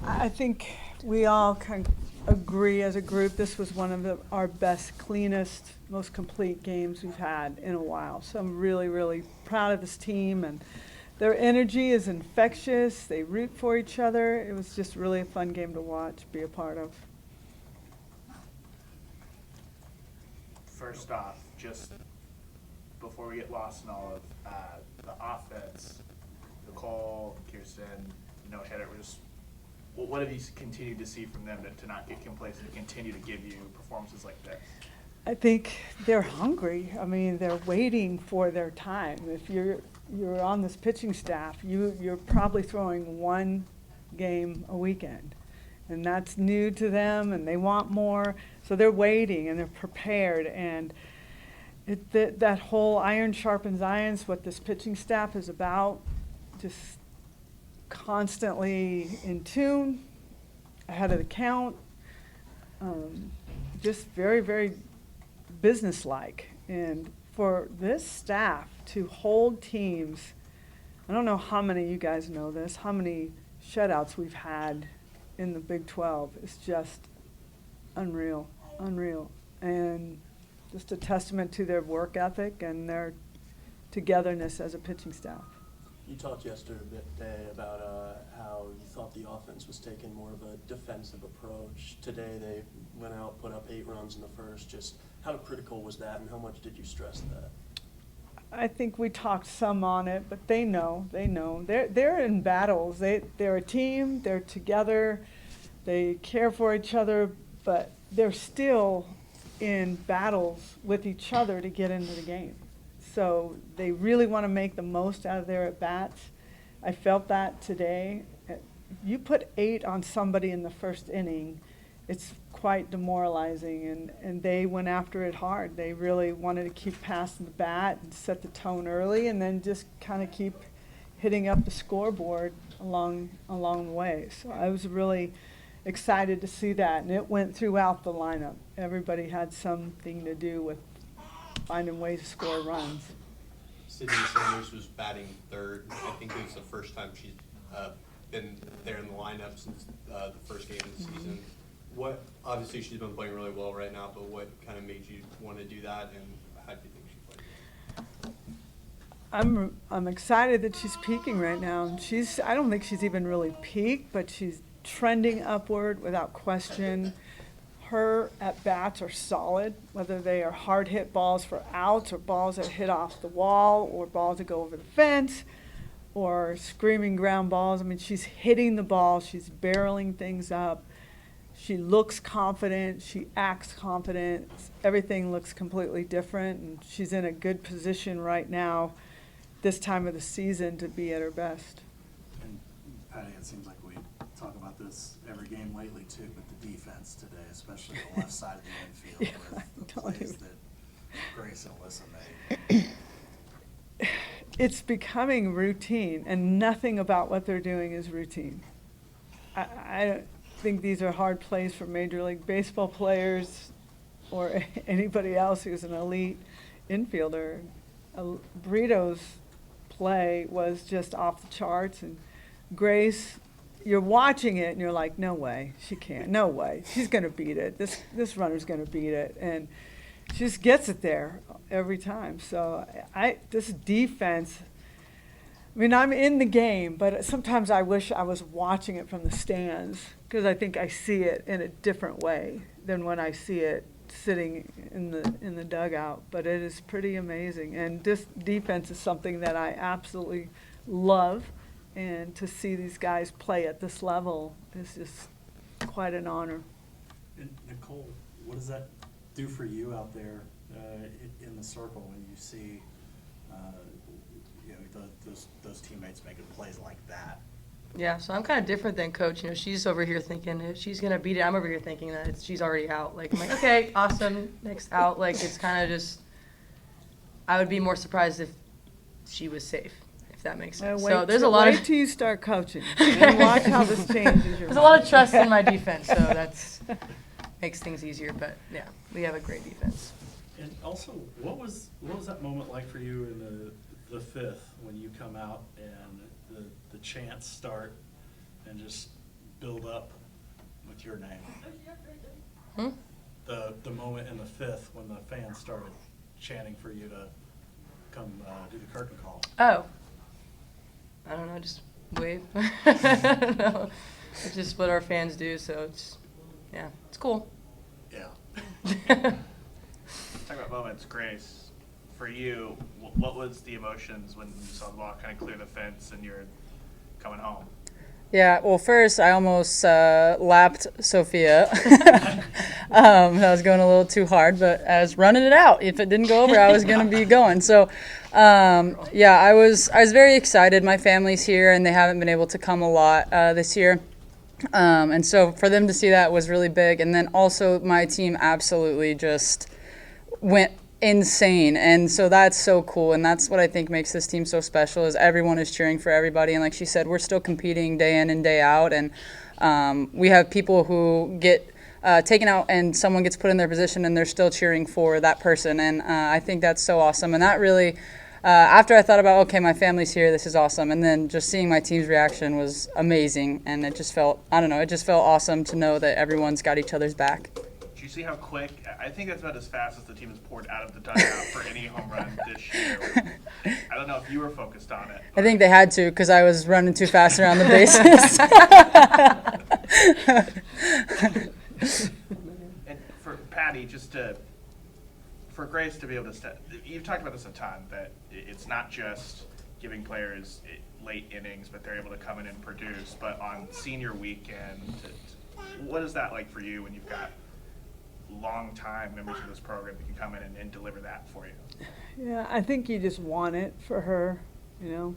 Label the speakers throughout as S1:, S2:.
S1: I think we all can agree as a group, this was one of our best, cleanest, most complete games we've had in a while. So I'm really, really proud of this team, and their energy is infectious. They root for each other. It was just really a fun game to watch, be a part of.
S2: First off, just before we get lost in all of the offense, Nicole, Kirsten, hitter, what have you continued to see from them to not get complacent, to continue to give you performances like this?
S1: I think they're hungry. I mean, they're waiting for their time. If you're on this pitching staff, you're probably throwing one game a weekend, and that's new to them, and they want more. So they're waiting and they're prepared, and that whole iron sharpens irons, what this pitching staff is about, just constantly in tune, ahead of the count, just very, very businesslike. And for this staff to hold teams, I don't know how many, you guys know this, how many shutouts we've had in the Big 12. It's just unreal. And just a testament to their work ethic and their togetherness as a pitching staff.
S3: You talked yesterday about how you thought the offense was taking more of a defensive approach. Today they went out, put up 8 runs in the first. Just how critical was that, and how much did you stress that?
S1: I think we talked some on it, but they know. They're in battles. They're a team. They're together. They care for each other, but they're still in battles with each other to get into the game. So they really want to make the most out of their at-bats. I felt that today. You put 8 on somebody in the first inning, it's quite demoralizing, and they went after it hard. They really wanted to keep passing the bat and set the tone early, and then just kind of keep hitting up the scoreboard along the way. So I was really excited to see that, and it went throughout the lineup. Everybody had something to do with finding ways to score runs.
S4: Sydney Sanders was batting third. I think it was the first time she's been there in the lineup since the first game of the season. Obviously she's been playing really well right now, but what kind of made you want to do that, and how do you think she played?
S1: I'm excited that she's peaking right now. I don't think she's even really peaked, but she's trending upward without question. Her at-bats are solid, whether they are hard-hit balls for outs or balls that hit off the wall or balls that go over the fence or screaming ground balls. I mean, she's hitting the ball. She's barreling things up. She looks confident. She acts confident. Everything looks completely different, and she's in a good position right now this time of the season to be at her best.
S5: And Patty, it seems like we talk about this every game lately too, but the defense today, especially the left side of the infield, with the plays that Grace and Alyssa made.
S1: It's becoming routine, and nothing about what they're doing is routine. I don't think these are hard plays for Major League Baseball players or anybody else who's an elite infielder. Brito's play was just off the charts, and Grace, you're watching it and you're like, no way, she can't, no way, she's going to beat it. This runner's going to beat it, and she just gets it there every time. So this defense, I mean, I'm in the game, but sometimes I wish I was watching it from the stands, because I think I see it in a different way than when I see it sitting in the dugout. But it is pretty amazing, and this defense is something that I absolutely love. And to see these guys play at this level is just quite an honor.
S5: And Nicole, what does that do for you out there in the circle when you see those teammates making plays like that?
S6: Yeah, so I'm kind of different than Coach. She's over here thinking if she's going to beat it, I'm over here thinking that she's already out. Like, I'm like, okay, awesome, next out. Like, it's kind of just, I would be more surprised if she was safe, if that makes sense. So there's a lot
S1: wait till you start coaching and watch how this changes.
S6: There's a lot of trust in my defense, so that's makes things easier. But yeah, we have a great defense.
S5: And also, what was that moment like for you in the fifth when you come out and the chants start and just build up with your name?
S6: Hmm?
S5: The moment in the fifth when the fans started chanting for you to come do the curtain call.
S6: Oh. I don't know, just wave. I don't know. It's just what our fans do, so it's, yeah, it's cool.
S5: Yeah.
S2: Talk about moments, Grace. For you, what was the emotions when you saw the ball kind of clear the fence and you're coming home?
S7: Yeah, well, first I almost lapped Sophia. I was going a little too hard, but I was running it out. If it didn't go over, I was going to be going. So, yeah, I was very excited. My family's here, and they haven't been able to come a lot this year. And so for them to see that was really big. And then also my team absolutely just went insane, and so that's so cool, and that's what I think makes this team so special is everyone is cheering for everybody. And like she said, we're still competing day in and day out, and we have people who get taken out and someone gets put in their position and they're still cheering for that person, and I think that's so awesome. And that really after I thought about, okay, my family's here, this is awesome, and then just seeing my team's reaction was amazing, and it just felt, I don't know, it just felt awesome to know that everyone's got each other's back.
S2: Do you see how quick? I think that's about as fast as the team has poured out of the dugout for any home run this year. I don't know if you were focused on it.
S7: I think they had to because I was running too fast around the bases.
S2: And for Patty, for Grace to be able to step, you've talked about this a ton, that it's not just giving players late innings, but they're able to come in and produce. But on senior weekend, what is that like for you when you've got long-time members of this program that can come in and deliver that for you?
S1: Yeah, I think you just want it for her, you know.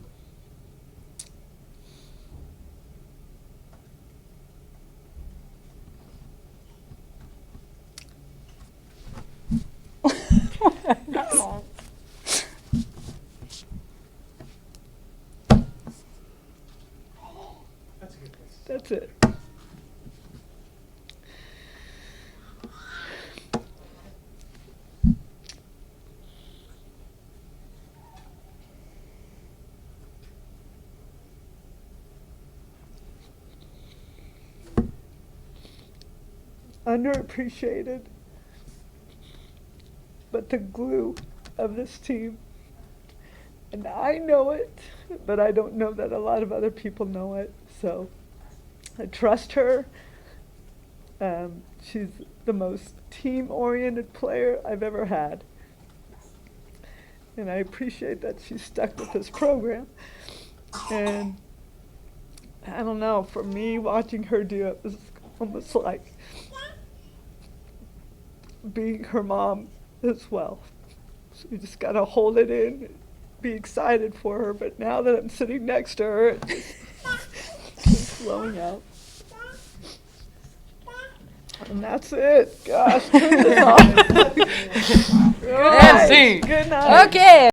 S1: That's it. Underappreciated, but the glue of this team. And I know it, but I don't know that a lot of other people know it. So I trust her. She's the most team-oriented player I've ever had. And I appreciate that she's stuck with this program. And I don't know, for me, watching her do it was almost like being her mom as well. So you just gotta hold it in, be excited for her. But now that I'm sitting next to her, it's just flowing out. And that's it. Gosh, turn this off. All right. Good night.
S7: Okay.